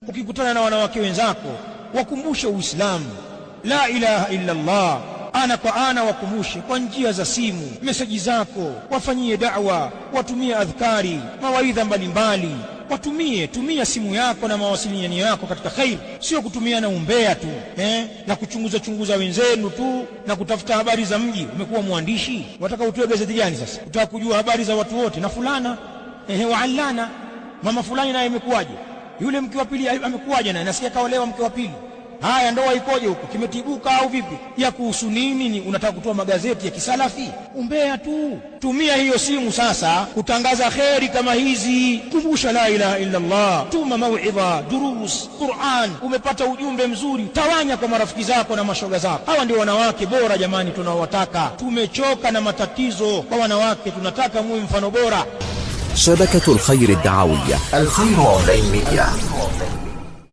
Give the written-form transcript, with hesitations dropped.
Ukikutana na wanawake wenzako wakumbushe Uislamu, la ilaha illa Allah, ana kwa ana wakumbushe kwa njia za simu, meseji zako, wafanyie da'wa, watumie adhkari, mawaidha mbalimbali, tumia simu yako na mawasiliano yako katika khair, sio kutumia na umbea tu na kuchunguza wenzenu tu na kutafuta habari za mji. Umekuwa mwandishi, wataka utoe gazeti gani sasa? Utaka kujua habari za watu wote na fulana waalana, mama fulani naye imekuwaje, yule mke wa pili amekuwaje, naye nasikia kaolewa mke wa pili. Haya, ndoa ikoje huko, kimetibuka au vipi? Ya kuhusu nini? Unataka kutoa magazeti ya kisalafi? Umbea tu. Tumia hiyo simu sasa kutangaza kheri kama hizi. Kumbusha la ilaha illa Allah, tuma mauidha, durus, Qur'an. Umepata ujumbe mzuri, tawanya kwa marafiki zako na mashoga zako. Hawa ndio wanawake bora jamani, tunaowataka. Tumechoka na matatizo kwa wanawake, tunataka muwe mfano bora. شبكة الخير الدعوية، الخير أونلاين ميديا.